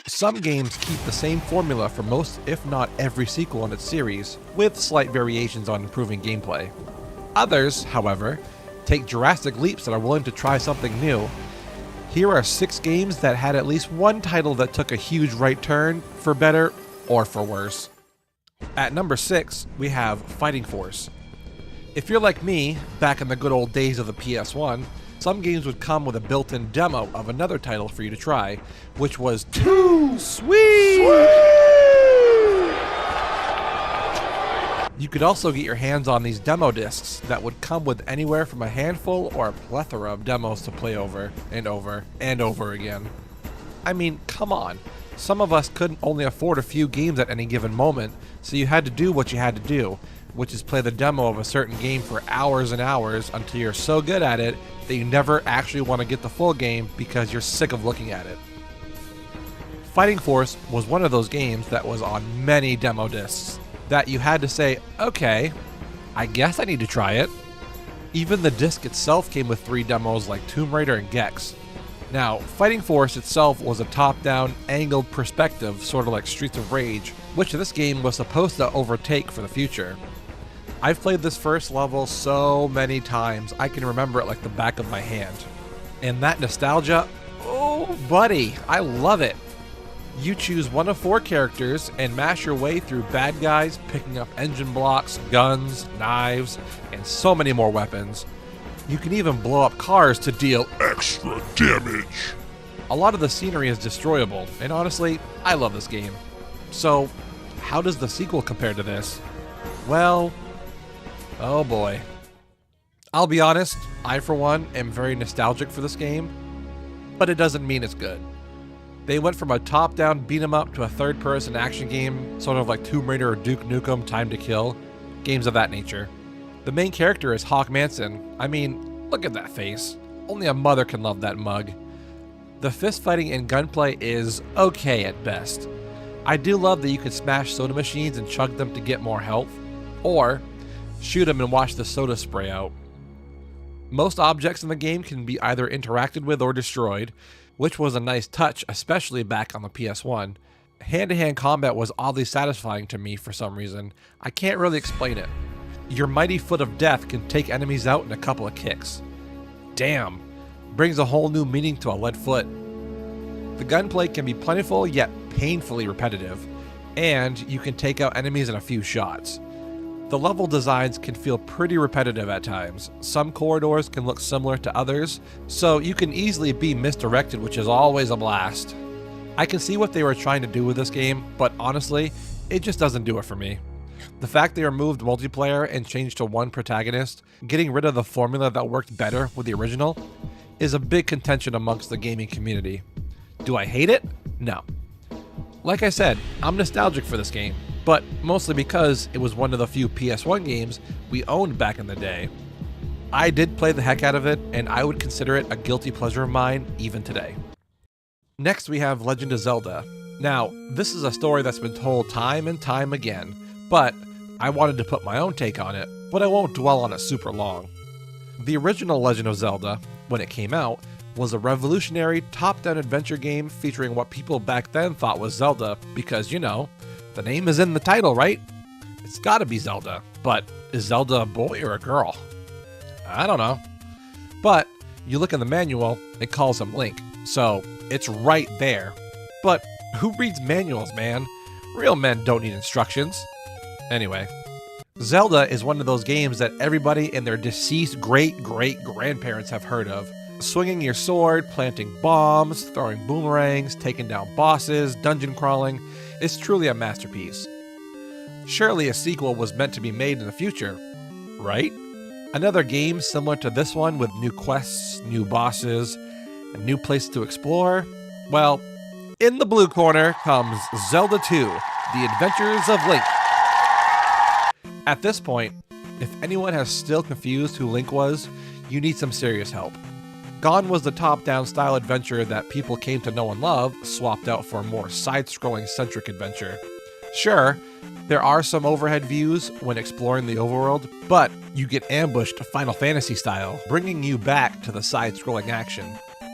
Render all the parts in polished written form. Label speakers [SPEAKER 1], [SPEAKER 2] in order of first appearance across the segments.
[SPEAKER 1] Some games keep the same formula for most, if not every sequel in its series, with slight variations on improving gameplay. Others, however, take drastic leaps that are willing to try something new. Here are 6 games that had at least one title that took a huge right turn, for better or for worse. At number 6, we have Fighting Force. If you're like me, back in the good old days of the PS1, some games would come with a built-in demo of another title for you to try, which was too sweet! You could also get your hands on these demo discs that would come with anywhere from a handful or a plethora of demos to play over and over and over again. I mean, come on. Some of us couldn't only afford a few games at any given moment, so you had to do what you had to do, which is play the demo of a certain game for hours and hours until you're so good at it that you never actually want to get the full game because you're sick of looking at it. Fighting Force was one of those games that was on many demo discs that you had to say, okay, I guess I need to try it. Even the disc itself came with 3 demos like Tomb Raider and Gex. Now, Fighting Force itself was a top-down, angled perspective, sort of like Streets of Rage, which this game was supposed to overtake for the future. I've played this first level so many times, I can remember it like the back of my hand. And that nostalgia, oh buddy, I love it. You choose one of 4 characters and mash your way through bad guys, picking up engine blocks, guns, knives, and so many more weapons. You can even blow up cars to deal extra damage. A lot of the scenery is destroyable, and honestly, I love this game. So, how does the sequel compare to this? Well, oh boy. I'll be honest, I for one am very nostalgic for this game, but it doesn't mean it's good. They went from a top-down beat-em-up to a third-person action game, sort of like Tomb Raider or Duke Nukem Time to Kill, games of that nature. The main character is Hawk Manson. I mean, look at that face. Only a mother can love that mug. The fist fighting and gunplay is okay at best. I do love that you can smash soda machines and chug them to get more health, or shoot them and watch the soda spray out. Most objects in the game can be either interacted with or destroyed, which was a nice touch, especially back on the PS1. Hand-to-hand combat was oddly satisfying to me for some reason. I can't really explain it. Your mighty foot of death can take enemies out in a couple of kicks. Damn, brings a whole new meaning to a lead foot. The gunplay can be plentiful yet painfully repetitive, and you can take out enemies in a few shots. The level designs can feel pretty repetitive at times. Some corridors can look similar to others, so you can easily be misdirected, which is always a blast. I can see what they were trying to do with this game, but honestly, it just doesn't do it for me. The fact they removed multiplayer and changed to one protagonist, getting rid of the formula that worked better with the original, is a big contention amongst the gaming community. Do I hate it? No. Like I said, I'm nostalgic for this game, but mostly because it was one of the few PS1 games we owned back in the day. I did play the heck out of it, and I would consider it a guilty pleasure of mine even today. Next we have Legend of Zelda. Now, this is a story that's been told time and time again, but I wanted to put my own take on it, but I won't dwell on it super long. The original Legend of Zelda, when it came out, was a revolutionary top-down adventure game featuring what people back then thought was Zelda, because, you know, the name is in the title, right? It's gotta be Zelda, but is Zelda a boy or a girl? I don't know. But you look in the manual, it calls him Link, so it's right there. But who reads manuals, man? Real men don't need instructions. Anyway, Zelda is one of those games that everybody and their deceased great-great-grandparents have heard of. Swinging your sword, planting bombs, throwing boomerangs, taking down bosses, dungeon crawling, it's truly a masterpiece. Surely a sequel was meant to be made in the future, right? Another game similar to this one with new quests, new bosses, and new places to explore? Well, in the blue corner comes Zelda 2, The Adventures of Link. At this point, if anyone has still confused who Link was, you need some serious help. Gone was the top-down style adventure that people came to know and love, swapped out for a more side-scrolling centric adventure. Sure, there are some overhead views when exploring the overworld, but you get ambushed Final Fantasy style, bringing you back to the side-scrolling action.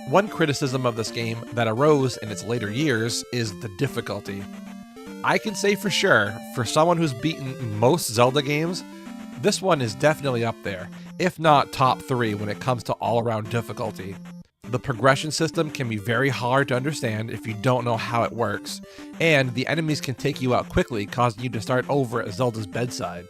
[SPEAKER 1] One criticism of this game that arose in its later years is the difficulty. I can say for sure, for someone who's beaten most Zelda games, this one is definitely up there, if not top 3 when it comes to all-around difficulty. The progression system can be very hard to understand if you don't know how it works, and the enemies can take you out quickly, causing you to start over at Zelda's bedside.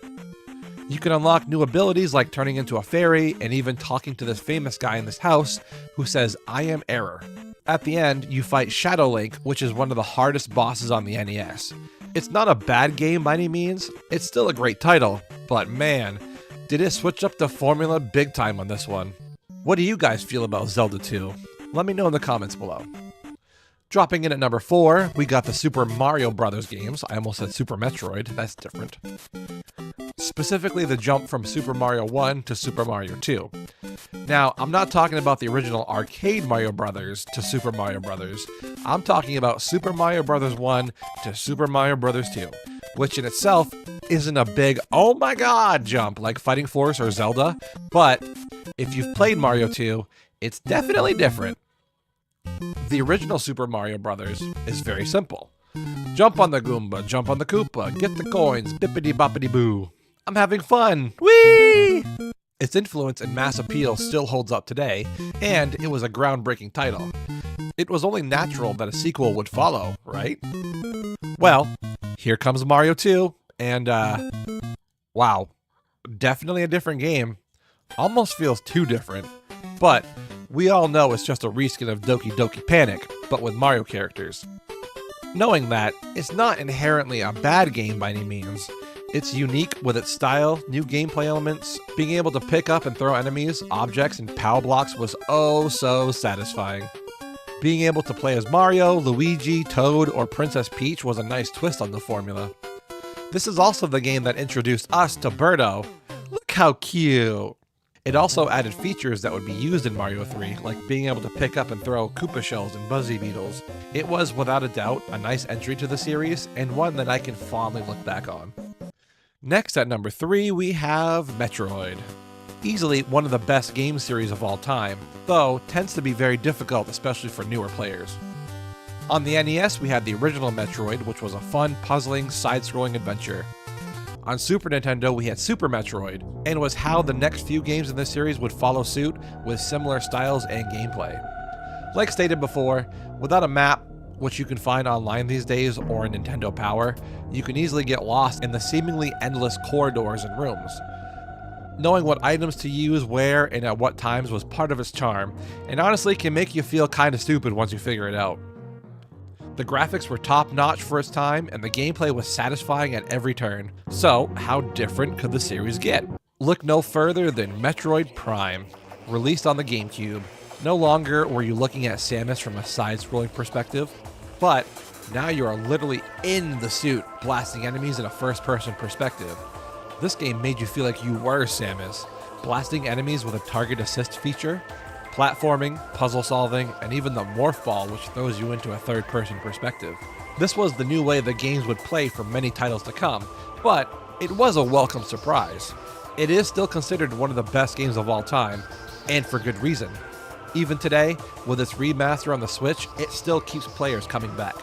[SPEAKER 1] You can unlock new abilities like turning into a fairy, and even talking to this famous guy in this house who says, "I am Error." At the end, you fight Shadow Link, which is one of the hardest bosses on the NES. It's not a bad game by any means, it's still a great title, but man, did it switch up the formula big time on this one. What do you guys feel about Zelda 2? Let me know in the comments below. Dropping in at number 4, we got the Super Mario Bros. Games. I almost said Super Metroid, that's different. Specifically the jump from Super Mario 1 to Super Mario 2. Now, I'm not talking about the original arcade Mario Brothers to Super Mario Brothers. I'm talking about Super Mario Bros. 1 to Super Mario Bros. 2, which in itself isn't a big, oh my god, jump like Fighting Force or Zelda, but if you've played Mario 2, it's definitely different. The original Super Mario Bros. Is very simple. Jump on the Goomba, jump on the Koopa, get the coins, bippity boppity boo. I'm having fun, whee! Its influence and mass appeal still holds up today, and it was a groundbreaking title. It was only natural that a sequel would follow, right? Well, here comes Mario 2, and wow, definitely a different game. Almost feels too different, but we all know it's just a reskin of Doki Doki Panic, but with Mario characters. Knowing that, it's not inherently a bad game by any means. It's unique with its style, new gameplay elements. Being able to pick up and throw enemies, objects, and power blocks was oh so satisfying. Being able to play as Mario, Luigi, Toad, or Princess Peach was a nice twist on the formula. This is also the game that introduced us to Birdo. Look how cute! It also added features that would be used in Mario 3, like being able to pick up and throw Koopa shells and Buzzy Beetles. It was, without a doubt, a nice entry to the series, and one that I can fondly look back on. Next at number 3, we have Metroid. Easily one of the best game series of all time, though tends to be very difficult, especially for newer players. On the NES, we had the original Metroid, which was a fun, puzzling, side-scrolling adventure. On Super Nintendo, we had Super Metroid, and was how the next few games in this series would follow suit with similar styles and gameplay. Like stated before, without a map, which you can find online these days or in Nintendo Power, you can easily get lost in the seemingly endless corridors and rooms. Knowing what items to use where and at what times was part of its charm, and honestly can make you feel kinda stupid once you figure it out. The graphics were top-notch for its time, and the gameplay was satisfying at every turn. So, how different could the series get? Look no further than Metroid Prime, released on the GameCube. No longer were you looking at Samus from a side-scrolling perspective, but now you are literally in the suit, blasting enemies in a first-person perspective. This game made you feel like you were Samus, blasting enemies with a target assist feature, platforming, puzzle solving, and even the morph ball, which throws you into a third-person perspective. This was the new way the games would play for many titles to come, but it was a welcome surprise. It is still considered one of the best games of all time, and for good reason. Even today, with its remaster on the Switch, it still keeps players coming back.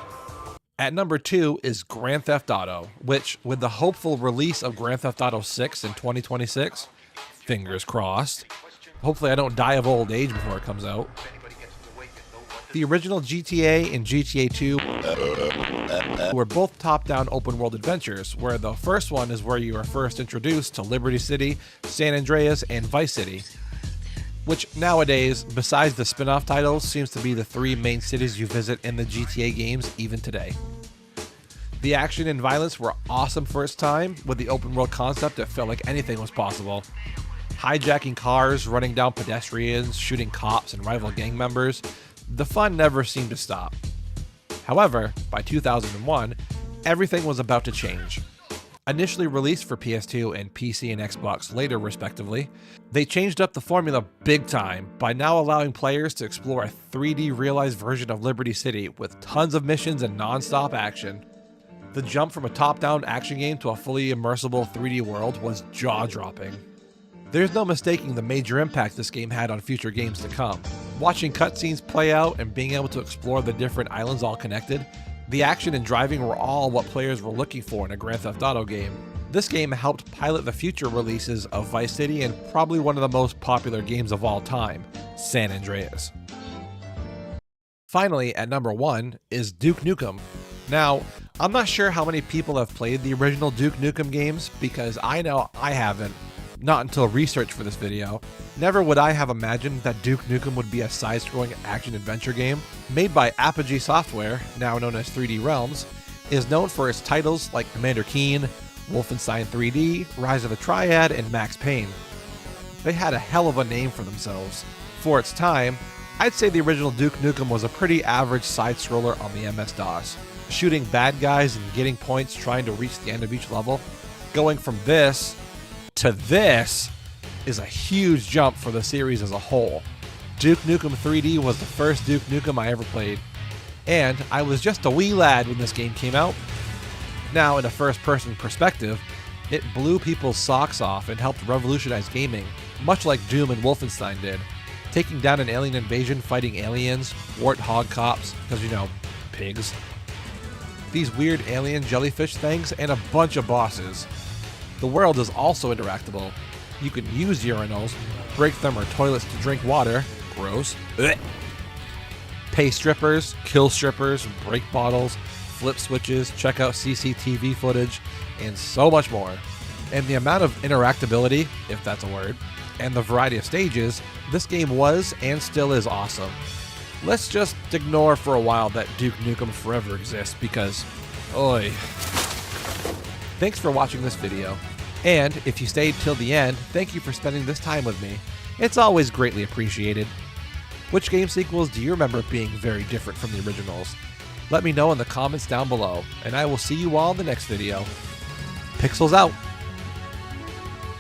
[SPEAKER 1] At number 2 is Grand Theft Auto, which, with the hopeful release of Grand Theft Auto 6 in 2026, fingers crossed, hopefully I don't die of old age before it comes out. The original GTA and GTA 2 were both top-down open-world adventures, where the first one is where you are first introduced to Liberty City, San Andreas, and Vice City, which nowadays, besides the spin-off titles, seems to be the 3 main cities you visit in the GTA games even today. The action and violence were awesome for its time, with the open-world concept that felt like anything was possible. Hijacking cars, running down pedestrians, shooting cops and rival gang members, the fun never seemed to stop. However, by 2001, everything was about to change. Initially released for PS2 and PC and Xbox later respectively, they changed up the formula big time by now allowing players to explore a 3D realized version of Liberty City with tons of missions and non-stop action. The jump from a top-down action game to a fully immersible 3D world was jaw-dropping. There's no mistaking the major impact this game had on future games to come. Watching cutscenes play out and being able to explore the different islands all connected, the action and driving were all what players were looking for in a Grand Theft Auto game. This game helped pilot the future releases of Vice City and probably one of the most popular games of all time, San Andreas. Finally, at number 1 is Duke Nukem. Now, I'm not sure how many people have played the original Duke Nukem games, because I know I haven't, not until research for this video. Never would I have imagined that Duke Nukem would be a side-scrolling action-adventure game. Made by Apogee Software, now known as 3D Realms, is known for its titles like Commander Keen, Wolfenstein 3D, Rise of the Triad, and Max Payne. They had a hell of a name for themselves. For its time, I'd say the original Duke Nukem was a pretty average side-scroller on the MS-DOS. Shooting bad guys and getting points trying to reach the end of each level. Going from this to this is a huge jump for the series as a whole. Duke Nukem 3D was the first Duke Nukem I ever played, and I was just a wee lad when this game came out. Now, in a first-person perspective, it blew people's socks off and helped revolutionize gaming, much like Doom and Wolfenstein did. Taking down an alien invasion, fighting aliens, warthog cops, because you know, pigs. These weird alien jellyfish things, and a bunch of bosses. The world is also interactable. You can use urinals, break them or toilets to drink water, gross, pay strippers, kill strippers, break bottles, flip switches, check out CCTV footage, and so much more. And the amount of interactability, if that's a word, and the variety of stages, this game was and still is awesome. Let's just ignore for a while that Duke Nukem Forever exists because, oi. Thanks for watching this video. And if you stayed till the end, thank you for spending this time with me. It's always greatly appreciated. Which game sequels do you remember being very different from the originals? Let me know in the comments down below, and I will see you all in the next video. Pixels out!